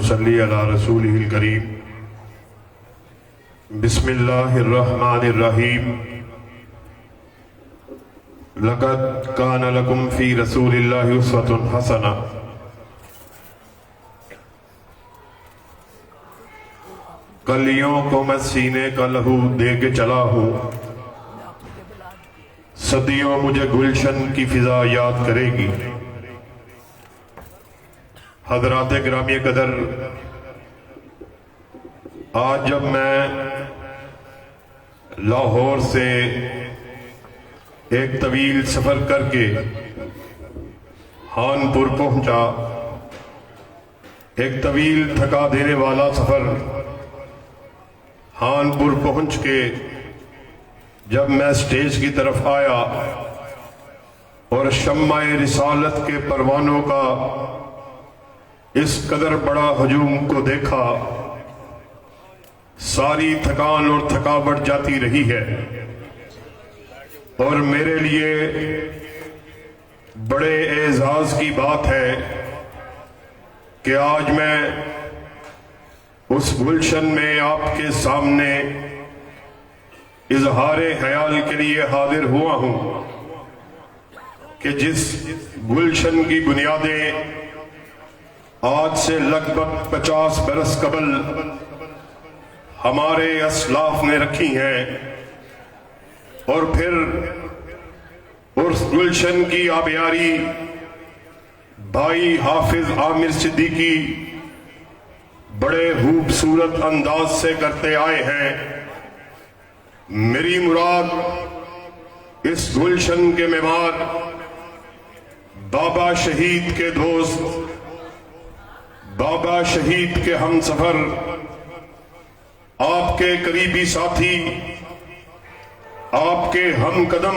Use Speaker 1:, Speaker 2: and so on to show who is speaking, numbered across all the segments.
Speaker 1: نصلی علی رسولہ الکریم بسم اللہ الرحمن الرحیم لقد کان لکم فی رسول اللہ اسوۃ حسنہ۔ کلیوں کو میں سینے کا لہو دے کے چلا ہوں، صدیوں مجھے گلشن کی فضا یاد کرے گی۔ حضرات گرامی قدر، آج جب میں لاہور سے ایک طویل سفر کر کے خانپور پہنچا، ایک طویل تھکا دینے والا سفر، خانپور پہنچ کے جب میں اسٹیج کی طرف آیا اور شمع رسالت کے پروانوں کا اس قدر بڑا ہجوم کو دیکھا، ساری تھکان اور تھکاوٹ جاتی رہی ہے، اور میرے لیے بڑے اعزاز کی بات ہے کہ آج میں اس گلشن میں آپ کے سامنے اظہار خیال کے لیے حاضر ہوا ہوں کہ جس گلشن کی بنیادیں آج سے لگ بھگ 50 برس قبل ہمارے اسلاف نے رکھی ہیں، اور پھر اس گلشن کی آبیاری بھائی حافظ عامر صدیقی بڑے خوبصورت انداز سے کرتے آئے ہیں۔ میری مراد اس گلشن کے معمار بابا شہید کے دوست، بابا شہید کے ہم سفر، آپ کے قریبی ساتھی، آپ کے ہم قدم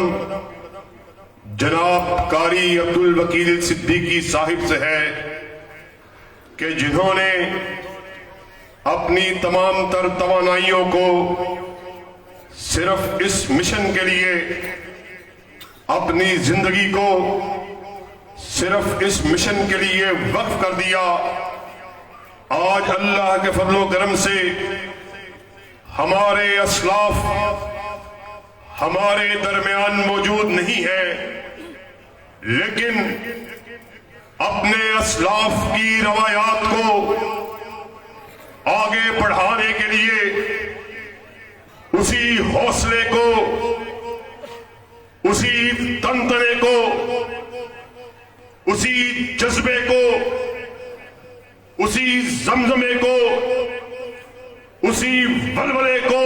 Speaker 1: جناب قاری عبدالوکیل صدیقی صاحب سے ہے کہ جنہوں نے اپنی تمام تر توانائیوں کو صرف اس مشن کے لیے، اپنی زندگی کو صرف اس مشن کے لیے وقف کر دیا۔ آج اللہ کے فضل و کرم سے ہمارے اسلاف ہمارے درمیان موجود نہیں ہے، لیکن اپنے اسلاف کی روایات کو آگے بڑھانے کے لیے، اسی حوصلے کو، اسی تنتنے کو، اسی جذبے کو، اسی زمزمے کو، اسی ولولے کو،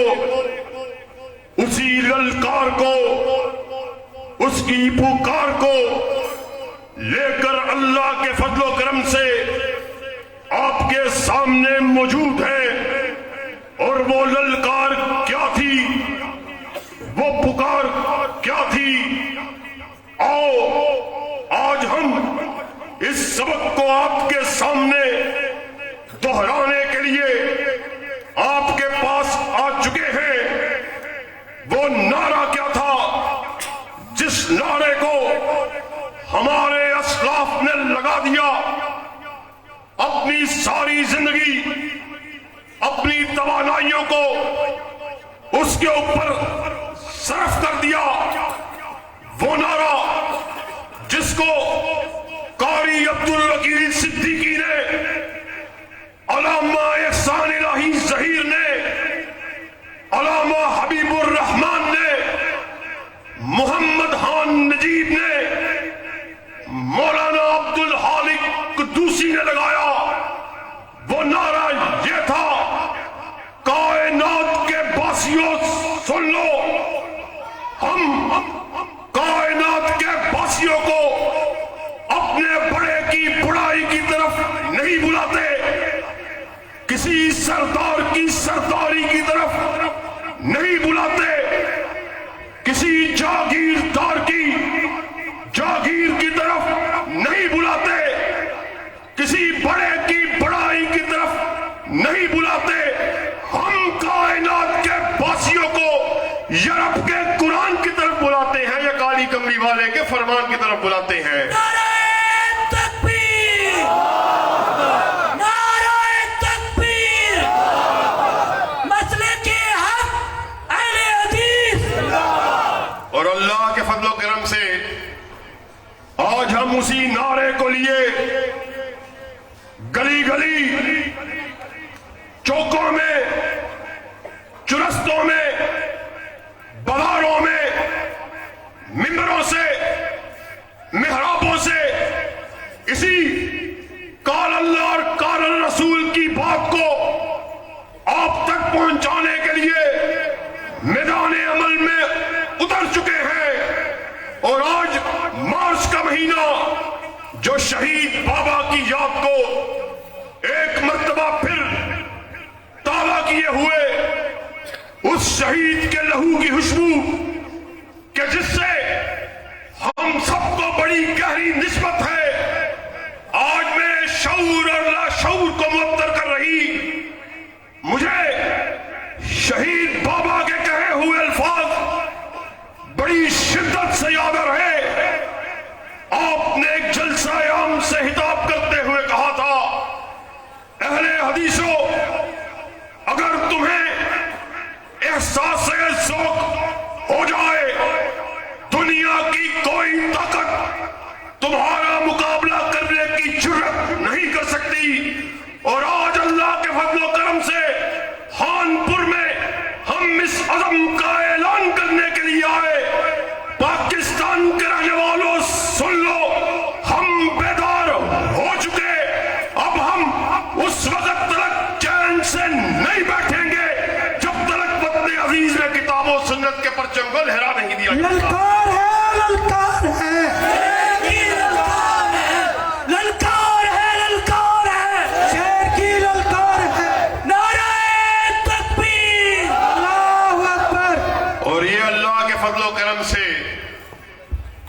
Speaker 1: اسی للکار کو، اس کی پکار کو لے کر اللہ کے فضل و کرم سے آپ کے سامنے موجود ہے۔ اور وہ للکار کیا تھی، وہ پکار کیا تھی؟ آؤ آج ہم اس سبق کو آپ کے سامنے دہرانے کے لیے آپ کے پاس آ چکے ہیں۔ وہ نعرہ کیا تھا جس نعرے کو ہمارے اسلاف نے لگا دیا، اپنی ساری زندگی، اپنی توانائیوں کو اس کے اوپر صرف کر دیا؟ وہ نعرہ جس کو قاری عبدالوکیل صدیقی نے، علامہ احسان الہی ظہیر نے، علامہ حبیب الرحمان نے، محمد خان نجیب نے، مولانا عبدالخالق قدوسی نے لگایا۔ وہ نعرہ یہ تھا، کائنات کے باسیوں سن لو، ہم کائنات کے باسیوں کو اپنے بڑے کی بڑائی کی طرف نہیں بلاتے، کسی سردار کی سرداری کی طرف نہیں بلاتے، کسی جاگیردار کی جاگیر کی طرف نہیں بلاتے، کسی بڑے کی بڑائی کی طرف نہیں بلاتے۔ ہم کائنات کے باسیوں کو یورپ کے قرآن کی طرف بلاتے ہیں، یا کالی کمری والے کے فرمان کی طرف بلاتے ہیں۔
Speaker 2: نعرہ تکبیر، نعرہ
Speaker 1: گلی چوکوں میں، چرستوں میں، بازاروں میں، ممبروں سے، محرابوں سے اسی قال اللہ اور قال الرسول کی بات کو آپ تک پہنچانے کے لیے میدان عمل میں اتر چکے ہیں۔ اور آج مارچ کا مہینہ جو شہید بابا کی یاد کو ایک مرتبہ پھر تازہ کیے ہوئے اس شہید کے لہو کی خوشبو کہ جس سے ہم سب کو بڑی گہری نسبت ہے، آج میں شعور اور لاشعور کو معطر کر رہی مجھے شہید بابا کے کہے ہوئے الفاظ بڑی شدت سے یاد رہے۔ آپ نے ایک جلسہ عام سے خطاب کرتے ہوئے کہا تھا، اہل حدیثو، اگر تمہیں احساس ذوق ہو جائے دنیا کی کوئی طاقت تمہارا مقابلہ کرنے کی جرات نہیں کر سکتی۔ اور آج اللہ کے فضل و کرم سے خانپور میں ہم اس عزم کا اعلان کرنے کے لیے آئے۔ پاکستان کے رہنے والوں سن لو، ہم بیدار ہو چکے، اب ہم اس وقت تک چین سے نہیں بیٹھیں گے جب تک وطن عزیز میں کتاب و سنت کے پرچم کو لہرا نہیں دیا جائے۔
Speaker 2: للکار ہے، للکار ہے، للکار ہے، للکار ہے، شیر کی للکار ہے، نعرہ تکبیر، اللہ اکبر۔
Speaker 1: اور یہ اللہ کے فضل و کرم سے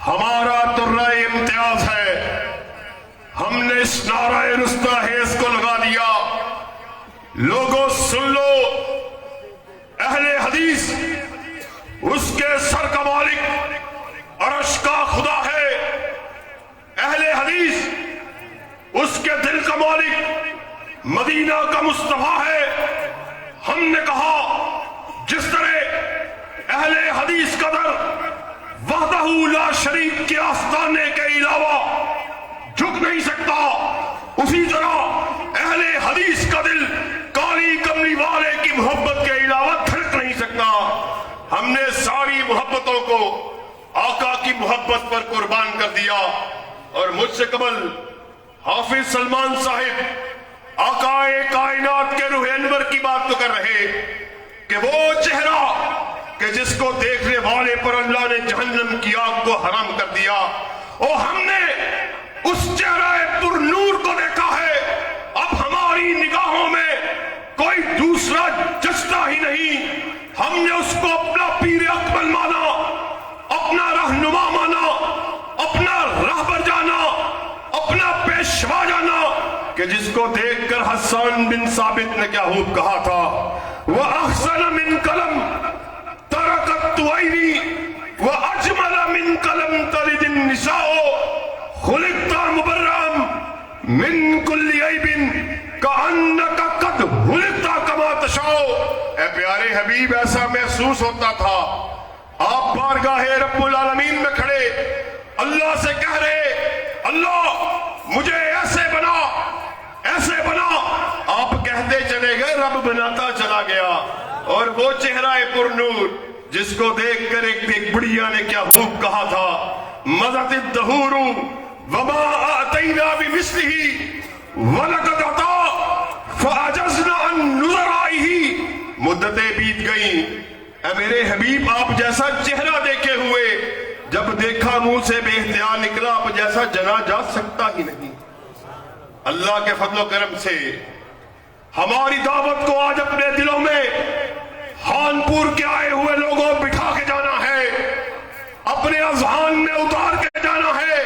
Speaker 1: ہمارا درہ امتیاز ہے، ہم نے اس نعرہ رستاخیز کو لگا دیا۔ لوگوں سن لو، اہل حدیث اس کے سر کا مالک عرش کا خدا ہے، اہل حدیث اس کے دل کا مالک مدینہ کا مصطفیٰ ہے۔ ہم نے کہا جس طرح اہل حدیث کا در وحدہ لا شریک کے آستانے کے علاوہ جھک نہیں سکتا، اسی طرح اہل حدیث کا دل کالی کملی والے کی محبت کے علاوہ دھڑک نہیں سکتا۔ ہم نے ساری محبتوں کو آقا کی محبت پر قربان کر دیا۔ اور مجھ سے قبل حافظ سلمان صاحب آقا کائنات کے روح انور کی بات تو کر رہے کہ وہ چہرہ کہ جس کو دیکھنے والے پر اللہ نے جہنم کی آگ کو حرام کر دیا، اور ہم نے اس چہرہ پر نور کو دیکھا ہے۔ اب ہماری نگاہوں میں کوئی دوسرا جچتا ہی نہیں، ہم نے اس کو اپنا پیر اکمل مانا، اپنا رہنما مانا، اپنا رہبر جانا، اپنا پیشوا جانا کہ جس کو دیکھ کر حسان بن ثابت نے کیا خوب کہا تھا، وَأَحْسَنَ مِن قَلَمْ تَرَكَتْ عَيْنِي وَأَجْمَلَ مِن قَلَمْ تَلِدِ النِّسَاءُ خُلِقْتَ مُبَرًّا مِن كُلِّ عَيْبٍ كَأَنَّكَ قَدْ خُلِقْتَ كَمَا تَشَاءُ۔ اے پیارے حبیب، ایسا محسوس ہوتا تھا آپ بارگاہ رب العالمین میں کھڑے اللہ سے کہہ رہے، اللہ مجھے ایسے بنا، ایسے بنا۔ آپ کہتے چلے گئے، رب بناتا چلا گیا۔ اور وہ چہرہ پر نور جس کو دیکھ کر ایک بڑھیا نے کیا خوب کہا تھا، مَزَتِ الدَّہُورُ وَمَا آتَيْنَا بِمِثْلِهِ وَلَقَدْ عَطَا فَعَجَزْنَا عَن نُظَرَائِهِ۔ مدتیں بیت گئیں، اے میرے حبیب آپ جیسا چہرہ دیکھے ہوئے جب دیکھا منہ سے بے اختیار نکلا، آپ جیسا جنا جا سکتا ہی نہیں۔ اللہ کے فضل و کرم سے ہماری دعوت کو آج اپنے دلوں میں خانپور کے آئے ہوئے لوگوں بٹھا کے جانا ہے، اپنے اذہان میں اتار کے جانا ہے،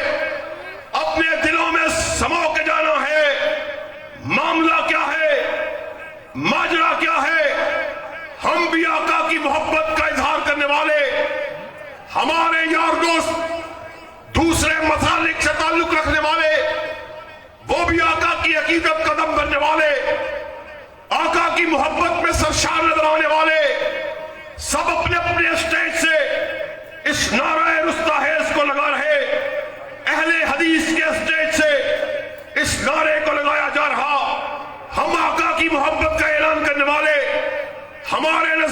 Speaker 1: اپنے دلوں میں سمو کے جانا ہے۔ معاملہ کیا ہے، ماجرا کیا ہے؟ ہم بھی آقا کی محبت کا اظہار کرنے والے، ہمارے یار دوست دوسرے مسالک سے تعلق رکھنے والے، وہ بھی آقا کی عقیدت قدم کرنے والے، آقا کی محبت میں سرشار نظر آنے والے، سب اپنے اپنے اسٹیج سے اس نعرہ رستاخیز کو لگا رہے۔ اہل حدیث کے اسٹیج سے اس نعرے کو لگایا جا رہا،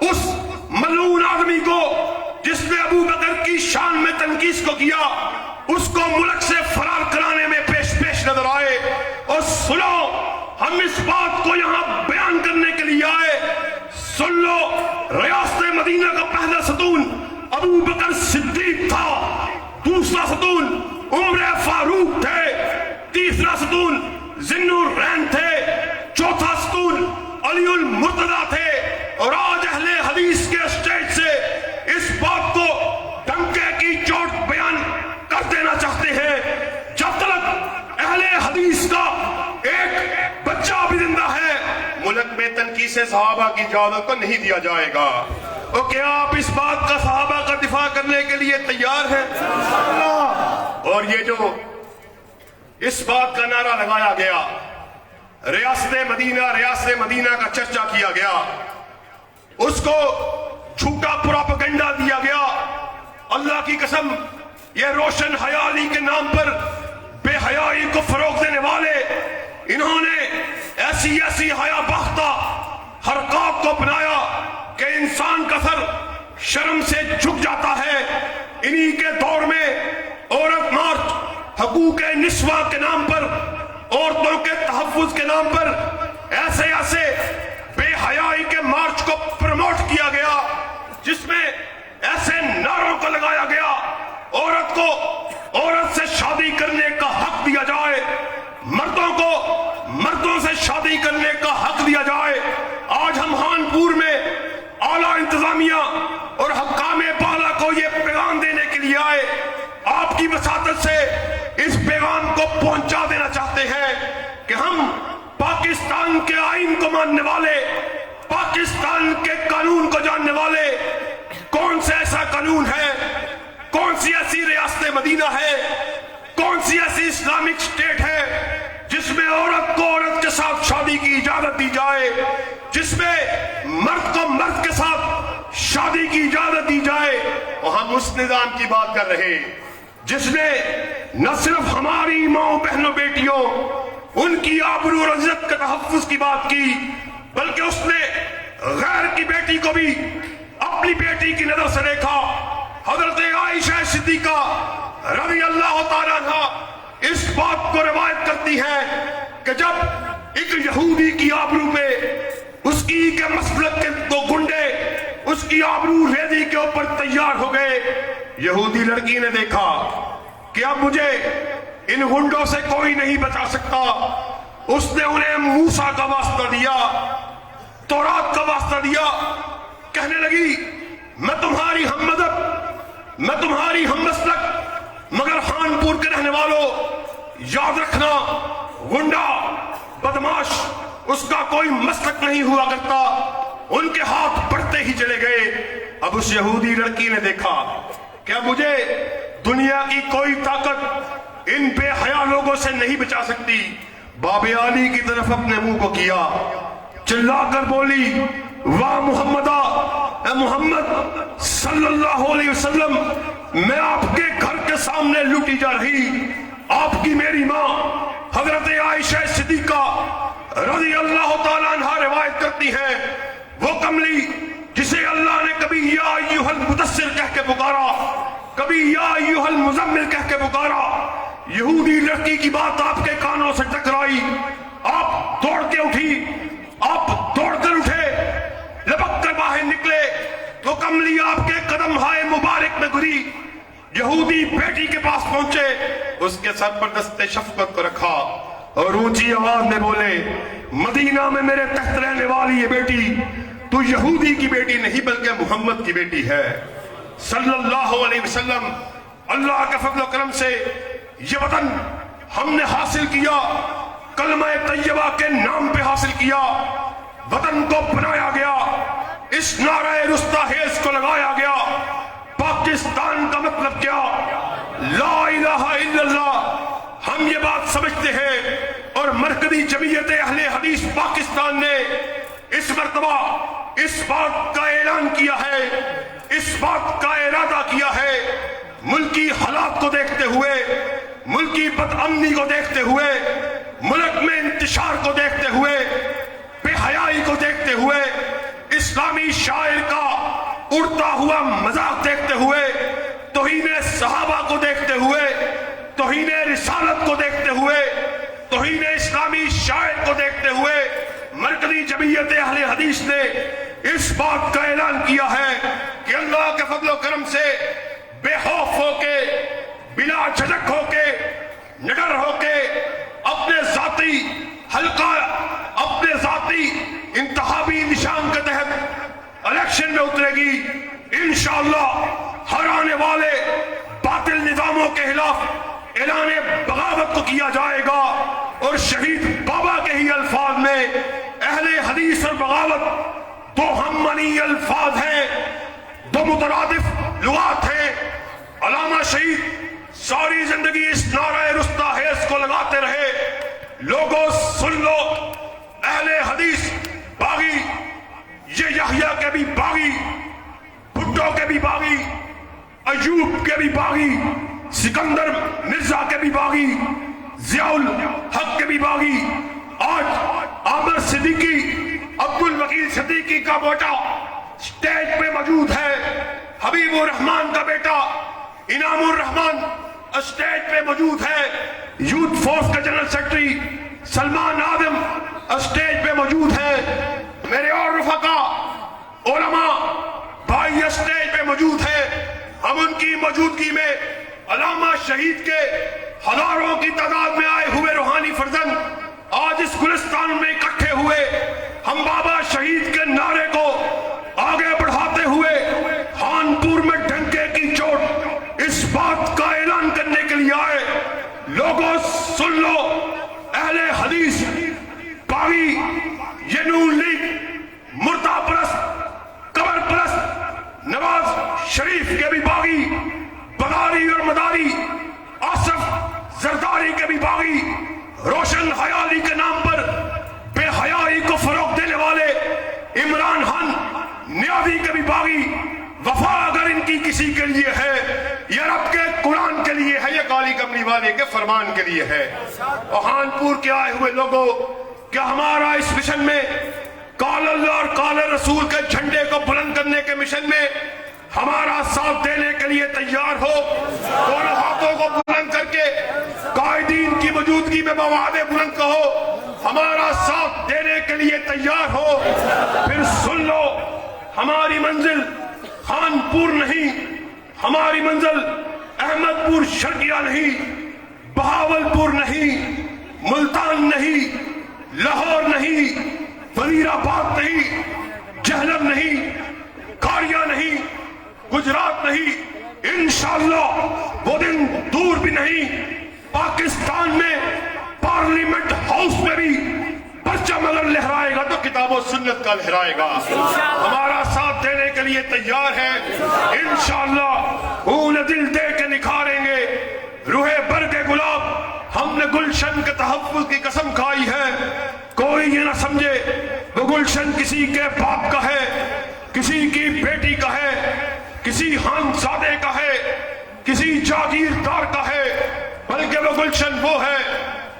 Speaker 1: اس ملعون آدمی کو جس نے ابو بکر کی شان میں تنقیص کو کیا، اس کو ملک سے فرار کرانے میں پیش نظر آئے. اور سنو، ہم اس بات کو یہاں بیان کرنے کے لیے آئے. سن لو، ریاست مدینہ کا پہلا ستون ابو بکر صدیق تھا، دوسرا ستون عمر فاروق تھے، تیسرا ستون ذی النورین تھے، چوتھا ستون علی المرتضیٰ تھے. اور آج اہل حدیث کے اسٹیج سے اس بات کو ڈنکے کی چوٹ بیان کر دینا چاہتے ہیں، جب تک اہل حدیث کا ایک بچہ بھی زندہ ہے ملک میں تنقیص صحابہ کی اجازت کو نہیں دیا جائے گا. اور کیا آپ اس بات کا صحابہ کا دفاع کرنے کے لیے تیار ہیں؟ اور یہ جو اس بات کا نعرہ لگایا گیا، ریاست مدینہ کا چرچا کیا گیا، اس کو جھوٹا پروپیگنڈا دیا گیا، اللہ کی قسم یہ روشن حیائی کے نام پر بے حیائی کو فروغ دینے والے، انہوں نے ایسی حیا باختہ حرکات کو اپنایا کہ انسان کا سر شرم سے جھک جاتا ہے. انہی کے دور میں عورت مارچ، حقوق نسواں کے نام پر، عورتوں کے تحفظ کے نام پر ایسے بے حیائی کے مارچ کو پروموٹ کیا گیا، جس میں ایسے نعروں کو لگایا گیا عورت کو عورت سے شادی کرنے کا حق دیا جائے، مردوں کو مردوں سے شادی کرنے کا حق دیا جائے. آج ہم خانپور میں اعلیٰ انتظامیہ اور حکام بالا کو یہ پیغام دینے کے لیے آئے. آپ کی وساطت سے اس پیغام کو پہنچا دینا چاہتے ہیں کہ ہم پاکستان کے آئین کو ماننے والے، پاکستان کے قانون کو جاننے والے، کون سے ایسا قانون ہے، کون سی ایسی ریاست مدینہ ہے، کون سی ایسی اسلامک اسٹیٹ ہے جس میں عورت کو عورت کے ساتھ شادی کی اجازت دی جائے، جس میں مرد کو مرد کے ساتھ شادی کی اجازت دی جائے. اور ہم اس نظام کی بات کر رہے جس نے نہ صرف ہماری ماں بہنوں بیٹیوں ان کی آبرو اور عزت کے تحفظ کی بات کی، بلکہ اس نے غیر کی بیٹی کو بھی اپنی بیٹی کی نظر سے دیکھا. حضرت عائشہ صدیقہ رضی اللہ تعالیٰ عنہا اس بات کو روایت کرتی ہے کہ جب ایک یہودی کی آبرو پہ اس کی کے مسلک کے دو گنڈے اس کی آبرو ریزی کے اوپر تیار ہو گئے، یہودی لڑکی نے دیکھا کہ اب مجھے ان گنڈوں سے کوئی نہیں بچا سکتا. اس نے انہیں موسیٰ کا واسطہ دیا، تورات کا واسطہ دیا، کہنے لگی میں تمہاری ہم مذہب، میں تمہاری ہم مسلک، مگر خانپور کے رہنے والوں یاد رکھنا گنڈا بدماش اس کا کوئی مسلک نہیں ہوا کرتا. ان کے ہاتھ بڑھتے ہی چلے گئے. اب اس یہودی لڑکی نے دیکھا کہ اب مجھے دنیا کی کوئی طاقت ان بے حیا لوگوں سے نہیں بچا سکتی. باب علی کی طرف اپنے منہ کو کیا، چلا کر بولی واہ محمدہ، اے محمد صلی اللہ علیہ وسلم، میں آپ کے گھر کے سامنے لوٹی جا رہی آپ کی میری ماں حضرت عائشہ صدیقہ رضی اللہ تعالیٰ عنہ روایت کرتی ہے، وہ کملی جسے اللہ نے کبھی یا ایھا المدثر کہہ کے پکارا، کبھی یا ایھا المزمل کہہ کے پکارا. یہودی لڑکی کی بات آپ کے کانوں سے ٹکرائی، آپ دوڑ کے اٹھی، آپ دوڑ کر اٹھے، لپک کر باہر نکلے تو کملی آپ کے قدم ہائے مبارک میں گری، یہودی بیٹی کے پاس پہنچے، اس کے سر پر دست شفقت کو رکھا اور اونچی آواز میں بولے مدینہ میں میرے تحت رہنے والی یہ بیٹی تو یہودی کی بیٹی نہیں بلکہ محمد کی بیٹی ہے صلی اللہ علیہ وسلم. اللہ کے فضل و کرم سے یہ وطن ہم نے حاصل کیا، کلمہ طیبہ کے نام پہ حاصل کیا، وطن کو بنایا گیا، اس نعرہ رستاخیز کو لگایا گیا. پاکستان کا مطلب کیا؟ لا الہ الا اللہ. ہم یہ بات سمجھتے ہیں اور مرکزی جمعیت اہل حدیث پاکستان نے اس مرتبہ اس بات کا اعلان کیا ہے، اس بات کا ارادہ کیا ہے، ملکی حالات کو دیکھتے ہوئے، ملکی بد امنی کو دیکھتے ہوئے، ملک میں انتشار کو دیکھتے ہوئے، بے حیائی کو دیکھتے ہوئے، اسلامی شاعر کا اڑتا ہوا مذاق دیکھتے ہوئے، توہین صحابہ کو دیکھتے ہوئے، توہین رسالت کو دیکھتے ہوئے، توہین اسلامی شاعر کو دیکھتے ہوئے مرکزی جمعیت اہل حدیث نے اس بات کا اعلان کیا ہے کہ اللہ کے فضل و کرم سے بے خوف ہو کے، بلا جھجک ہو کے، نڈر ہو کے اپنے ذاتی حلقہ، اپنے ذاتی انتخابی نشان کے تحت الیکشن میں اترے گی۔ انشاءاللہ ہر آنے والے باطل نظاموں کے خلاف اعلان بغاوت کو کیا جائے گا، اور شہید بابا کے ہی الفاظ میں اہل حدیث اور بغاوت دو ہم معنی الفاظ ہیں، دو مترادف لغات ہیں۔ علامہ شہید ساری زندگی اس نعرہ رستہ حیض کو لگاتے رہے، لوگوں سن لو، اہل حدیث باغی، یہ یحییٰ کے بھی باغی، بھٹو کے بھی باغی، ایوب کے بھی باغی، سکندر مرزا کے بھی باغی، ضیاء الحق کے بھی باغی، آج عامر صدیقی، عبد الوکیل صدیقی کا بیٹا سٹیج پہ موجود ہے، حبیب الرحمان کا بیٹا انعام الرحمان اسٹیج پہ موجود ہے، یوتھ فورس کا جنرل سیکرٹری سلمان آدم اسٹیج پہ موجود ہے، میرے اور رفقا علماء بھائی اسٹیج پہ موجود ہے۔ ہم ان کی موجودگی میں علامہ شہید کے ہزاروں کی تعداد میں آئے ہوئے روحانی فرزند آج اس گلستان میں اکٹھے ہوئے، ہم بابا شہید کے نعرے کو آگے بڑھاتے ہوئے خانپور میں ڈنکے کی چوٹ اس بات کا اعلان کرنے کے لیے آئے، لوگوں سن لو، اہل حدیث باغی، یہ نون لیگ مردہ پرست، قبر پرست، نواز شریف کے بھی باغی، بغاری اور مداری، آصف زرداری کے بھی باغی، روشن خیالی کے نام پر بے حیائی کو فروغ دینے والے عمران خان نیازی کے بھی باغی، وفا اگر ان کی کسی کے لیے ہے یہ رب کے قرآن کے لیے ہے، یہ کالی کملی والے کے فرمان کے لیے ہے۔ اور خانپور کے آئے ہوئے لوگوں، کیا ہمارا اس مشن میں قال اللہ اور قال رسول کے جھنڈے کو بلند کرنے کے مشن میں ہمارا ساتھ دینے کے لیے تیار ہو؟ دونوں ہاتھوں کو بلند کر کے قائدین کی موجودگی میں بوادے بلند کہو، ہمارا ساتھ دینے کے لیے تیار ہو؟ پھر سن لو، ہماری منزل خانپور نہیں، ہماری منزل احمد پور شرقیہ نہیں، بہاولپور نہیں، ملتان نہیں، لاہور نہیں، وزیر آباد نہیں، جہلم نہیں، کاریا نہیں، گجرات نہیں، انشاءاللہ وہ دن دور بھی نہیں، پاکستان میں پارلیمنٹ ہاؤس میں بھی پرچم اگر لہرائے گا تو کتاب و سنت کا لہرائے گا۔ ہمارا ساتھ دینے کے لیے تیار ہے، انشاءاللہ خون دل دے کے نکھاریں گے، روح برگ گلاب، ہم نے گلشن کے تحفظ کی قسم کھائی ہے، کوئی یہ نہ سمجھے وہ گلشن کسی کے باپ کا ہے، کسی کی بیٹی کا ہے، کسی خانزادے کا ہے، کسی جاگیردار کا ہے، بلکہ وہ گلشن وہ ہے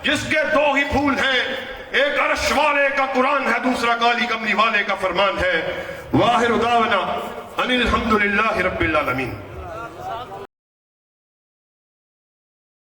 Speaker 1: جس کے دو ہی پھول ہیں، ایک عرش والے کا قرآن ہے، دوسرا کالی کملی والے کا فرمان ہے۔ واخر دعوانا ان الحمدللہ رب العالمین۔